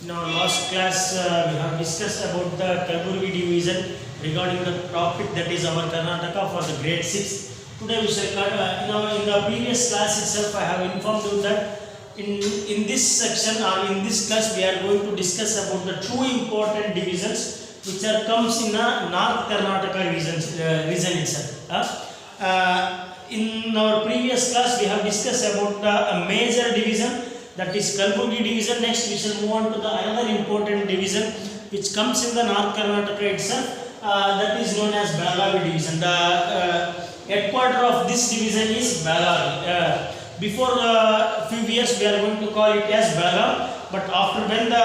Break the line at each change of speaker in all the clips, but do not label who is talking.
In our last class, we have discussed about the Kalburgi division regarding the topic that is our Karnataka for the grade 6. Today we shall in the previous class itself I have informed you that in this section or in this class we are going to discuss about the two important divisions which are comes in the North Karnataka region itself. In our previous class we have discussed about the major division, that is Kalburgi division. Next we shall move on to the another important division which comes in the North Karnataka itself, that is known as Belagavi division. The headquarter of this division is Belagavi. Before a few years we are going to call it as Belagavi, but after when the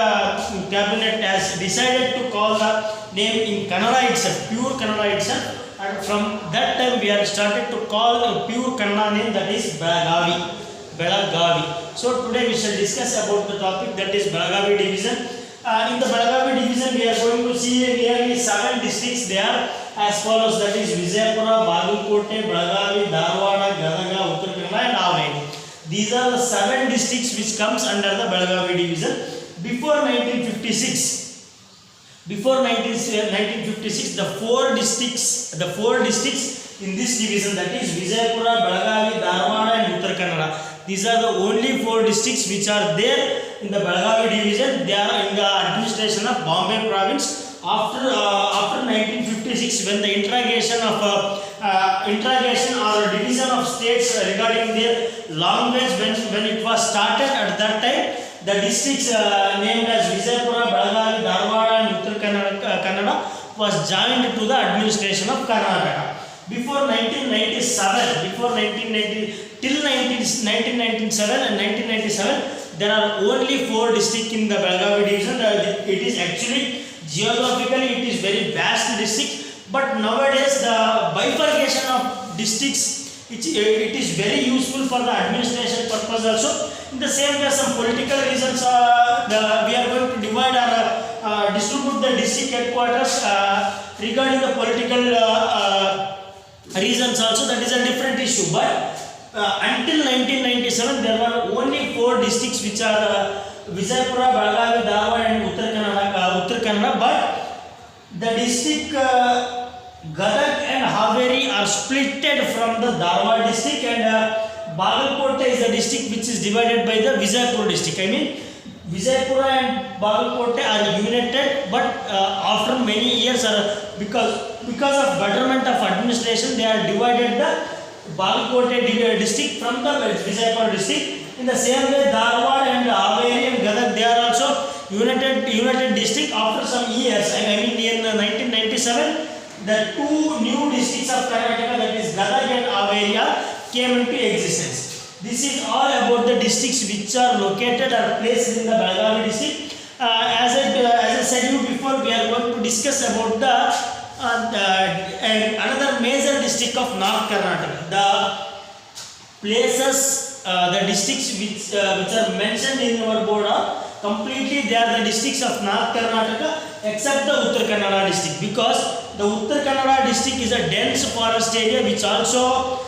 cabinet has decided to call the name in Kannada itself, pure Kannada itself, and from that time we are started to call a pure Kannada name, that is Belagavi. So today we shall discuss about the topic, that is Belagavi division. In the Belagavi division we are going to see nearly 7 districts there as follows, that is Vijayapura, Bagalkote, Belagavi, Dharwada, Gadaga, Uttar Kannada and Haveri. These are the 7 districts which comes under the Belagavi division. Before 1956, the four districts in this division, that is Vijayapura, Belagavi, Dharwada and Uttar Kannada. These are the only 4 districts which are there in the Belagavi division. They are in the administration of Bombay province. After 1956, when the integration or division of states regarding their language, when it was started, at that time the districts named as Vijayapura, Belagavi, Dharwada and Uttar Kannada was joined to the administration of Karnataka. Before 1997, till 1997 and 1997, there are only 4 districts in the Belagavi division. It is actually geographically it is very vast district, but nowadays the bifurcation of districts it is very useful for the administration purpose also. In the same way, some political reasons we are going to divide or distribute the district headquarters regarding the political reasons also. That is a different issue, but until 1997 there were only 4 districts which are Vijayapura, Belagavi, Dharwad and Uttar Kannada, but the district Gadag and Haveri are splitted from the Dharwad district, and Bagalkote is the district which is divided by the Vijayapura district. I mean Vijayapura and Bagalkote are united, but after many years, because of betterment of administration, they are divided the Bagalkote district from the Vijayapura district. In the same way, Dharwad and Haveri and Gadag, they are also united district. After some years, I mean in 1997, the 2 new districts of Karnataka, that is Gadag and Haveri, came into existence. This is all about the districts which are located or placed in the Belagavi district. As I said you before, we are going to discuss about another major district of North Karnataka. The places, the districts which are mentioned in our board are completely they are the districts of North Karnataka except the Uttar Kannada district, because the Uttar Kannada district is a dense forest area which also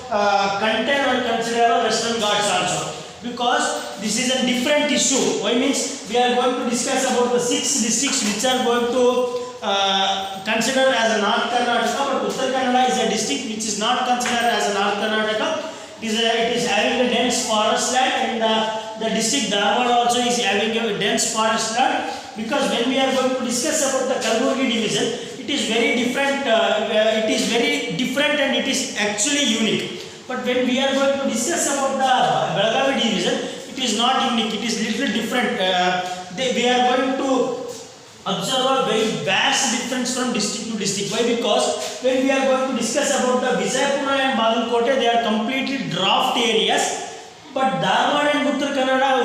contain or consider Western Ghats also, because this is a different issue. Why means we are going to discuss about the 6 districts which are going to consider as a North Karnataka, but Uttar Kannada is a district which is not considered as a North Karnataka. It is having a dense forest land, and the district Dharwad also is having a dense forest land, because when we are going to discuss about the Kalburgi division, it is very different. And it is actually unique. But when we are going to discuss about the Belagavi division, it is not unique. It is little different. We are going to observe a very vast difference from district to district. Why? Because when we are going to discuss about the Vijayapura and Bagalkote, they are completely draft areas. But Dharwad and Uttar Kannada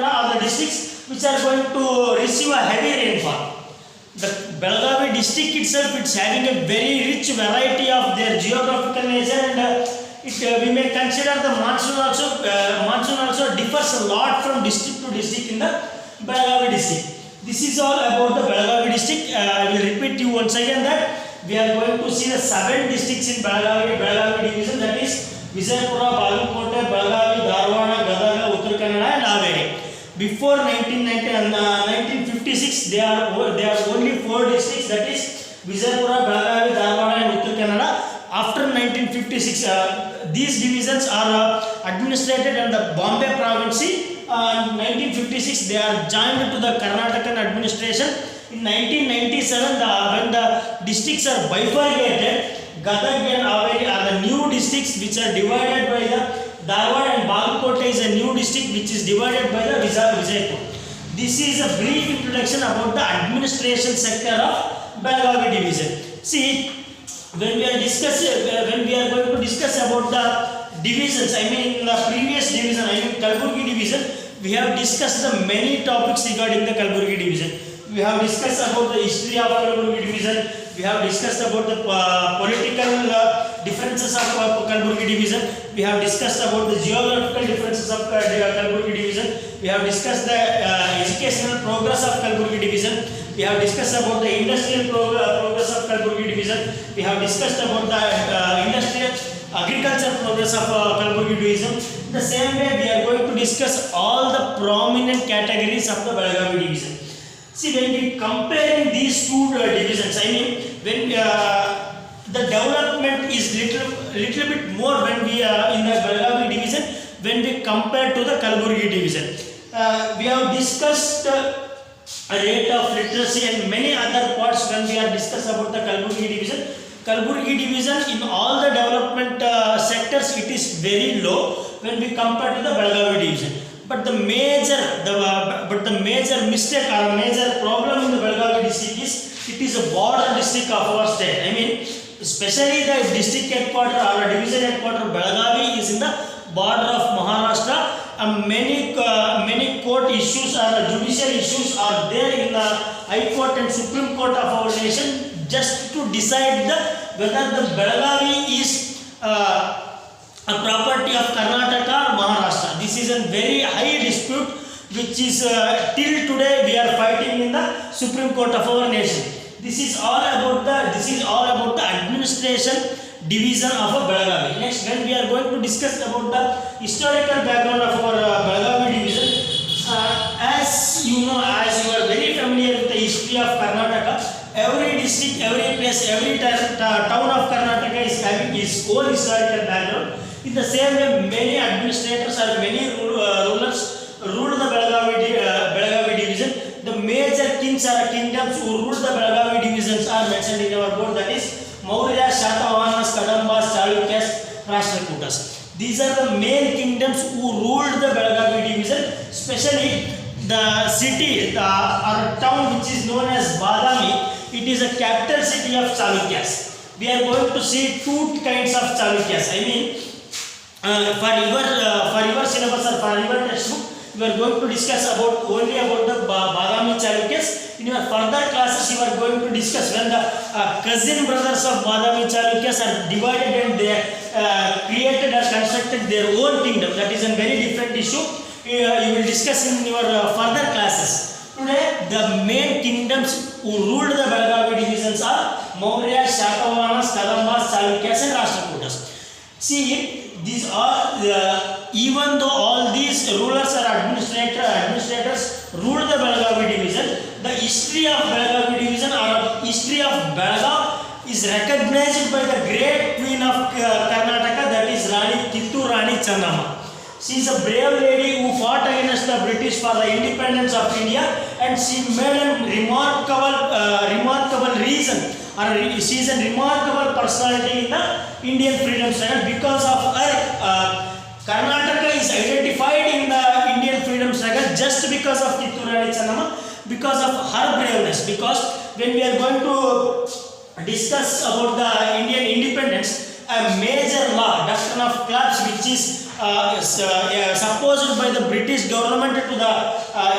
are the districts which are going to receive a heavy rainfall. The Belagavi district itself is having a very rich variety of their geographical nature, and we may consider the monsoon also differs a lot from district to district in the Belagavi district. This is all about the Belagavi district. I will repeat you once again that we are going to see the 7 districts in Belagavi division, that is Vijayapura, Bagalkote, Belagavi, Dharwada, Gadaga, Uttar Kannada and Haveri. Before 1990 and 1956, they are only 4 districts, that is Vijayapura, Belagavi, Dharwad and Uttar Kannada. After 1956, these divisions are administrated in the Bombay province. In 1956, they are joined to the Karnataka administration. In 1997, when the districts are bifurcated, Gadag and Haveri are the new districts which are divided by the Dharwad, and Bagalkote is a new district which is divided by the Vijayapur. This is a brief introduction about the administration sector of Belagavi division. See, when we are going to discuss about the divisions, I mean in the previous division, I mean Kalaburgi division, we have discussed the many topics regarding the Kalaburgi division. We have discussed about the history of Kalaburgi division. We have discussed about the political differences of Kalaburgi division. We have discussed about the geographical differences of Kalaburgi division. We have discussed the educational progress of Kalaburgi division. We have discussed about the industrial progress of Kalaburgi division. We have discussed about the industrial agriculture progress of Kalaburgi division. In the same way, we are going to discuss all the prominent categories of the Belagavi division. See, when we comparing these two divisions, I mean, when the development is little bit more when we are in the Belagavi division when we compare to the Kalaburgi division. We have discussed a rate of literacy and many other parts when we are discussed about the Kalaburgi division. Kalaburgi division in all the development sectors, it is very low when we compare to the Belagavi division. But the major mistake or major problem in the Belagavi district is it is a border district of our state. I mean, especially the district headquarters or division headquarters Belagavi is in the border of Maharashtra. And many court issues or judicial issues are there in the High Court and Supreme Court of our nation just to decide whether the Belagavi is a property of Karnataka or Maharashtra. This is a very high dispute which is till today we are fighting in the Supreme Court of our nation. This is all about the administration division of Belagavi. Next, when we are going to discuss about the historical background of our Belagavi division, as you know, as you are very familiar with the history of Karnataka, every district, every place, every town of Karnataka is having its own historical background. In the same way, many administrators or many rulers ruled the Belagavi division. The major kings or kingdoms who ruled the Belagavi divisions are mentioned in our board, that is Maurya, Shatavahanas, Kadambas, Chalukyas, Rashtrakutas. These are the main kingdoms who ruled the Belagavi division, especially the city or town which is known as Badami. It is a capital city of Chalukyas. We are going to see two kinds of Chalukyas. I mean, for your syllabus or for your textbook, we are going to discuss only about the Badami Chalukyas. In your further classes, you are going to discuss when the cousin brothers of Badami Chalukyas are divided and they created or constructed their own kingdom. That is a very different issue. You will discuss in your further classes. Today, the main kingdoms who ruled the Belagavi divisions are Maurya, Shatavahanas, Kadambas, Chalukyas and Rashtrakutas. See, these are even though all these rulers or administrators ruled the Belagavi division, the history of Belagavi division or history of Belagavi is recognized by the great queen of Karnataka, that is Kittur Rani Channamma. She is a brave lady who fought against the British for the independence of India, and she made a remarkable reason, or she is a remarkable personality in the Indian freedom struggle. Because of her, Karnataka is identified in the Indian freedom struggle just because of Kittur Rani Channamma, because of her braveness. Because when we are going to discuss about the Indian independence, a major law, Doctrine of Collapse, which is supposed by the British government to the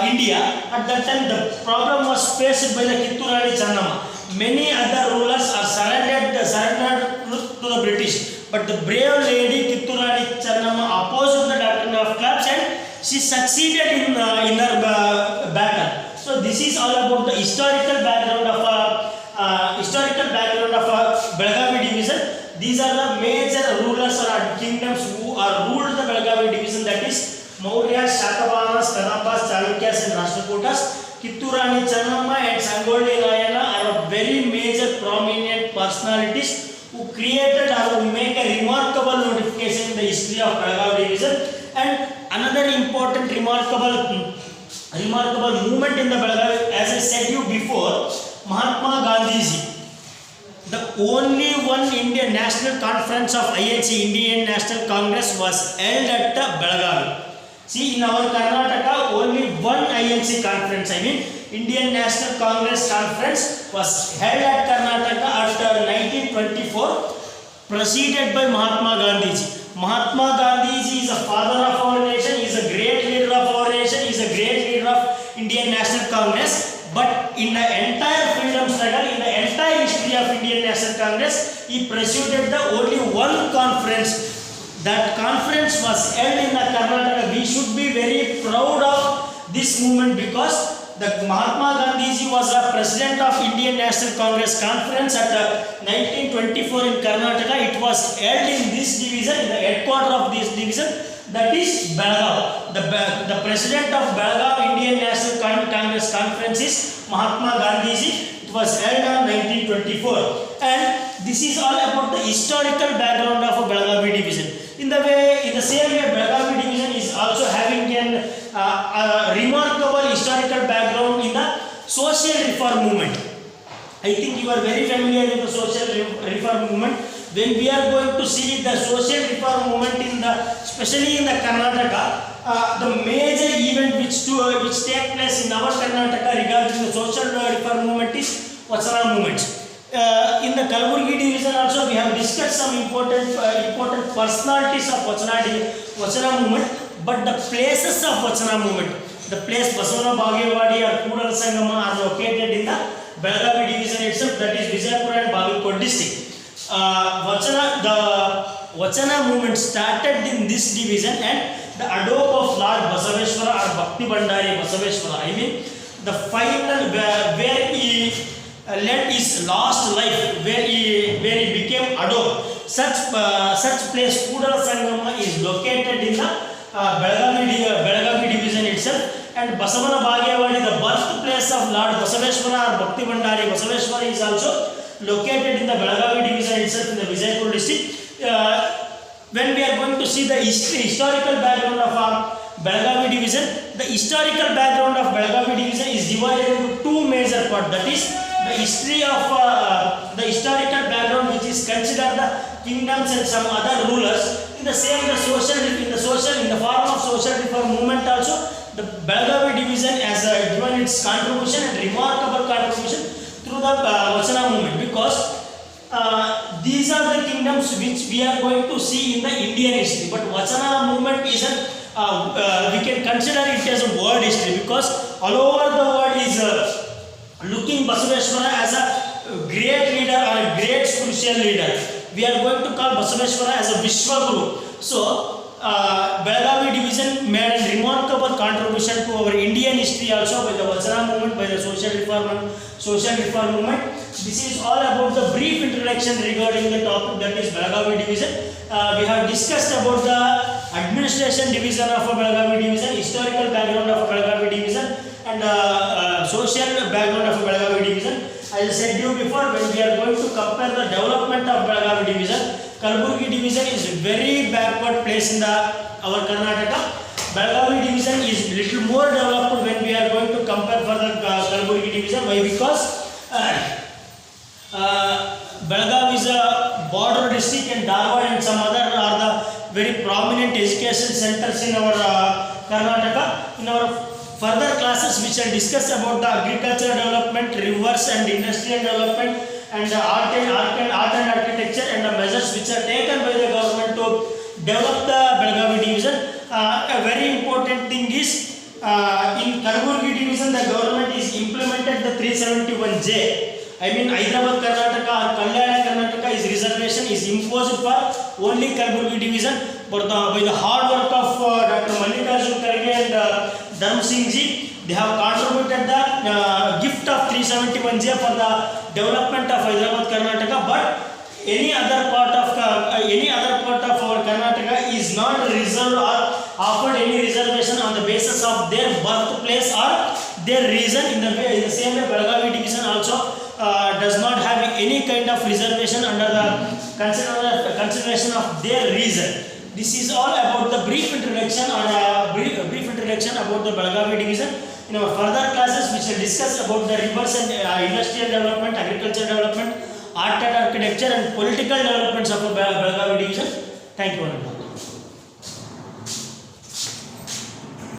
India, at that time the problem was faced by the Kittur Rani Channamma. Many other rulers are surrendered to the British, but the brave lady Kittur Rani Channamma opposed the Doctrine of Collapse and she succeeded in her battle. So this is all about the historical background of Belagavi division. These are the major rulers or kingdoms who are ruled the Belagavi division, that is Maurya, Shatavahanas, Kadambas, Chalukyas Kitturani Channamma and Sangolli Rayana are very major prominent personalities who created or who make a remarkable notification in the history of Belagavi division. And another important remarkable movement in the Belagavi, as I said you before, Mahatma Gandhiji. The only one Indian National Conference of INC, Indian National Congress, was held at the Belagavi. See, in our Karnataka, only one INC conference, I mean Indian National Congress Conference, was held at Karnataka after 1924, preceded by Mahatma Gandhiji. Mahatma Gandhiji is a father of our nation, is a great leader of our nation, is a great leader of Indian National Congress. But in the entire freedom struggle, in the entire history of Indian National Congress, he preceded the only one conference. That conference was held in the Karnataka. We should be very proud of this movement because the Mahatma Gandhiji was a president of Indian National Congress Conference at 1924 in Karnataka. It was held in this division, in the headquarters of this division, that is Belagavi. The president of Belagavi Indian National Congress Conference is Mahatma Gandhiji. It was held on 1924, and this is all about the historical background of a Belagavi division. In the same way, Belagavi division is also having a remarkable historical background in the social reform movement. I think you are very familiar with the social reform movement. When we are going to see the social reform movement especially in the Karnataka, the major event which take place in our Karnataka regarding the social reform movement is Vachana movement. In the Kalaburgi division also we have discussed some important personalities of Vachana movement, but the places of Vachana movement, the place Basavana Bagewadi or Kudal Sangama are located in the Belagavi division itself, that is Vijayapura and Bagalkot district. The Vachana movement started in this division, and the adobe of Lord Basaveshwara or Bhakti Bandari Basaveshwara, I mean the final where he led his last life, where he became adobe. Such place Kudal Sangama is located in the Belagavi division itself, and Basavana Bagewadi, the birthplace of Lord Basaveshwara or Bhakti Bandari Basaveshwara, is also located in the Belagavi division itself in the Vijayapur district. When we are going to see the historical background of Belagavi division, the historical background of Belagavi division is divided into two major parts. That is the history of the historical background, which is considered the kingdoms and some other rulers. In the form of social reform movement also, the Belagavi division has given its contribution and remarkable contribution through the Vachana movement, because these are the kingdoms which we are going to see in the Indian history. But Vachana movement is we can consider it as a world history, because all over the world is looking Basaveshwara as a great leader or a great spiritual leader. We are going to call Basaveshwara as a Vishwaguru. So Belagavi division made a remarkable contribution to our Indian history also by the Vachana movement, by the social reform movement. This is all about the brief introduction regarding the topic, that is Belagavi division. We have discussed about the administration division of Belagavi division, historical background of Belagavi division, and social background of Belagavi division. As I said you before, when we are going to compare the development of Belagavi division, Kalaburgi division is a very backward place in our Karnataka. Belagavi division is little more developed when we are going to compare for the Kalaburgi division. Why? Because Belagavi is a border district, and Dharwad and some other are the very prominent education centers in our Karnataka. In our further classes, which are discussed about the agricultural development, rivers and industrial development, and the art and architecture, and the measures which are taken by the government to develop the Belagavi division. A very important thing is in Kalaburgi division, the government is implemented the 371J. I mean Hyderabad Karnataka or Kalyana Karnataka is reservation is imposed for only Kalaburgi division, but by the hard work of Dr. Mallikarjun Kharge and Dharm Singh ji, they have contributed the gift of 371J for the development of Hyderabad Karnataka. But any other part of our Karnataka is not reserved or offered any reservation on the basis of their birthplace or their reason. In the same way, Belagavi division also does not have any kind of reservation under the consideration of their reason. This is all about the brief introduction about the Belagavi division. In our further classes, we shall discuss about the rivers and industrial development, agricultural development, art and architecture, and political developments of the Belagavi division. Thank you.